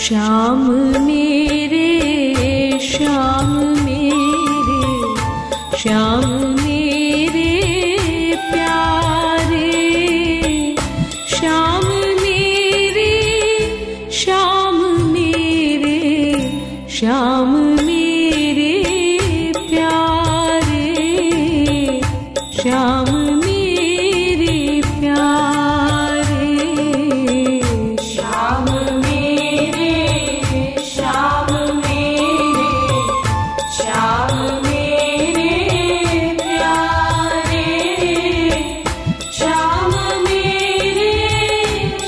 श्याम मेरे, श्याम मेरे, श्याम मेरे प्यारे, श्याम मेरे, श्याम मेरे, श्याम मेरे प्यारे, श्याम मेरे प्यारे, श्याम मेरे, श्याम मेरे, श्याम मेरे प्यारे, श्याम मेरे,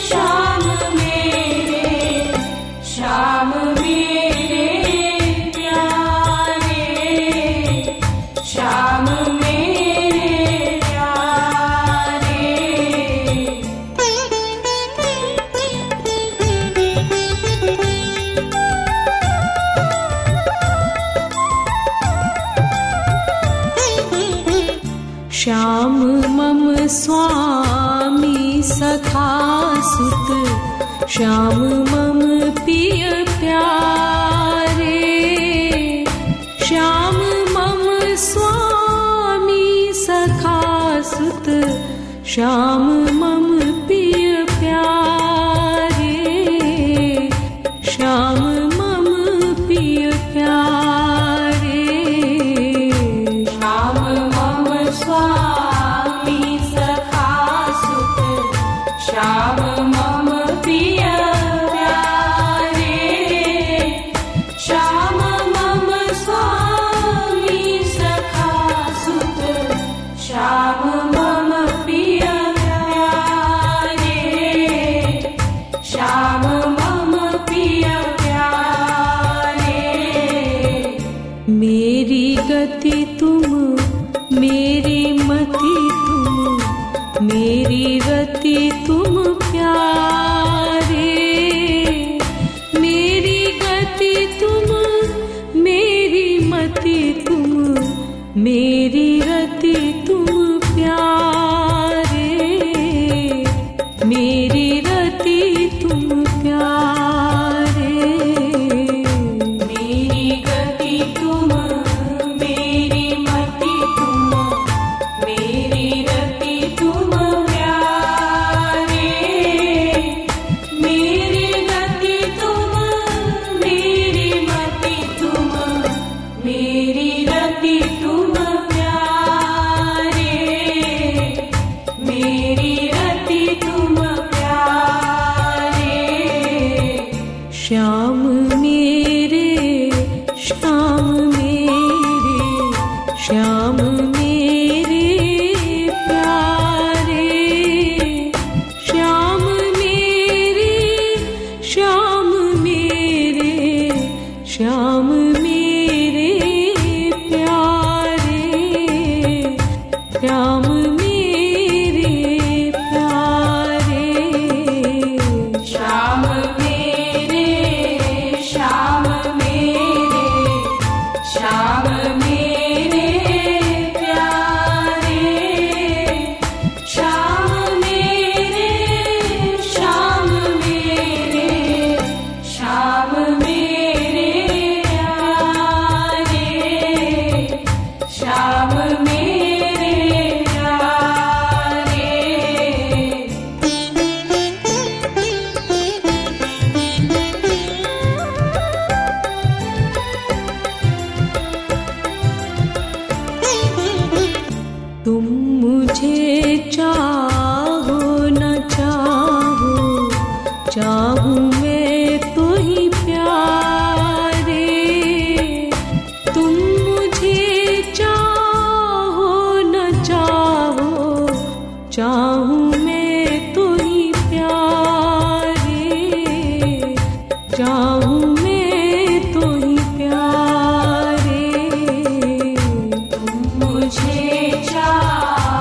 श्याम मेरे, श्याम मेरे प्यारे, श्याम मेरे प्यारे। श्याम मम स्वामी सखा सुत, श्याम मम पिय प्यारे, श्याम मम स्वामी सखा सुत, श्याम मम पिय प्यारे, श्याम मम पिय प्यारे, श्याम मम स्वामी सखा सुत, श्याम मम प्रिय प्यारे, श्याम मम स्वामी सखा सुत, श्याम मम प्रिय प्यारे, श्याम मम प्रिय प्यारे। मेरी गति तुम, मेरी मति तुम, मेरी रति तुम प्यारे, मेरी गति तुम, मेरी मति तुम, मेरी रति तुम प्यारे, मेरी रति तुम प्यारे, मेरी गति तुम, मेरी मति तुम, मेरी रति तुम प्यारे, मेरी गति तुम, मेरी मति तुम, मेरी रति तुम प्यारे, मेरी रति तुम प्यारे। श्याम मेरे, श्याम मेरे, श्याम मेरे प्यारे, श्याम मेरे, श्याम मेरे, श्याम मेरे प्यारे, श्याम मेरे प्यारे, श्याम मेरे, श्याम मेरे, श्याम मेरे प्यारे, श्याम मेरे, श्याम मेरे, श्याम मेरे प्यारे, श्याम मेरे प्यारे। तुम मुझे चाहो न चाहो, चाहूं मैं तो ही प्यारे, तुम मुझे चाहो न चाहो, चाहूं मैं तो ही प्यारे, चाहूं मैं तो ही प्यारे, तुम मुझे चाहो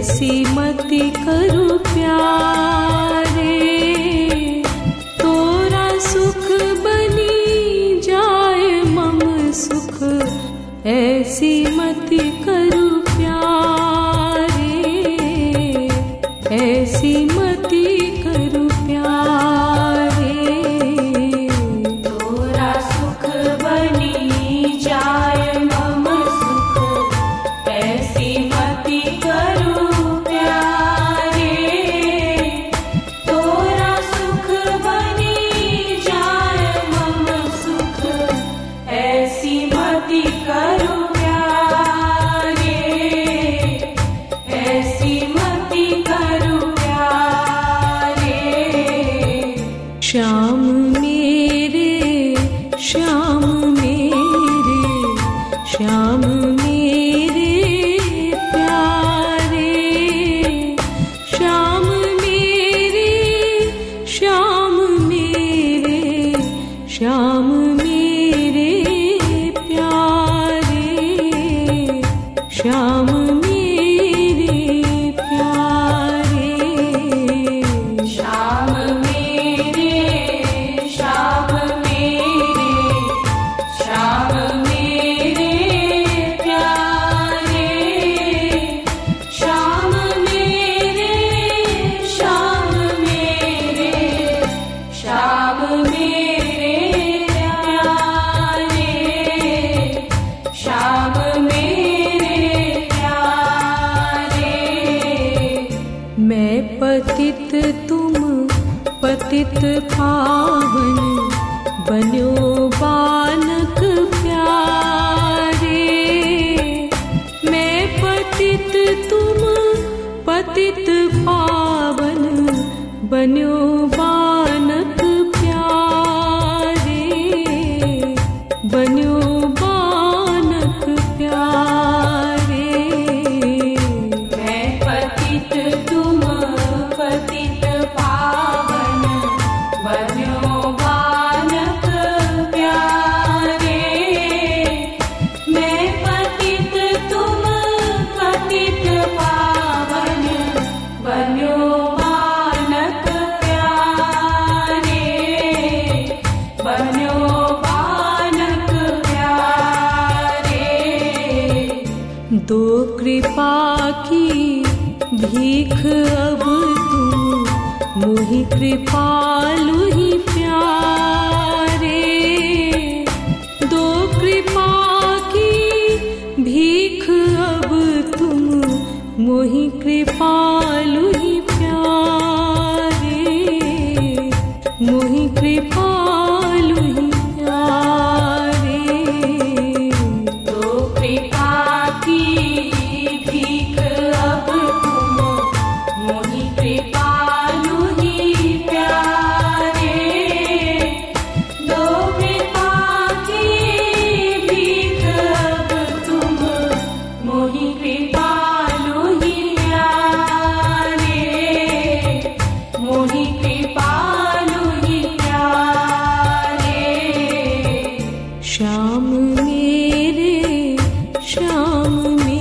ऐसी मति करू प्यारे, तोरा सुख बनी जाए मम सुख, ऐसी मति करू प्यारे, ऐसी मति करू प्यारे। तोरा सुख बनी जाए मम सुख, ऐसी मति करू प्यारे। तोरा सुख बनी जाए मम सुख, ऐसी मति करू प्यारे, ऐसी मति करू प्यारे। श्याम मेरे, श्याम मेरे, श्याम मेरे प्यारे, श्याम मेरे, श्याम मेरे, श्याम मेरे प्यारे, श्याम मेरे प्यारे। श्याम मेरे, श्याम मेरे, श्याम मेरे प्यारे। श्याम मेरे, श्याम मेरे, श्याम मेरे प्यारे, श्याम मेरे प्यारे। मैं पतित तुम पतित पावन, बन्यो बालक प्यारे। मैं पतित तुम पतित पावन, बन्यो बालक प्यारे, बन्यो बालक प्यारे। मैं पतित तुम पतित पावन, बन्यो बालक प्यारे। मैं पतित तुम पतित पावन, बन्यो बालक प्यारे, बन्यो बालक प्यारे। दो कृपा की भीख अब तुम, मोहि कृपालु ही प्यारे। दो कृपा की भीख अब तुम, मोहि कृपालु ही प्यारे, मोहि कृपालु ही प्यारे। दो कृपा की भीख अब तुम, मोहि कृपालु ही प्यारे। दो कृपा की भीख अब तुम, मोहि कृपालु ही प्यारे, मोहि कृपालु ही प्यारे। श्याम मेरे, श्याम मेरे।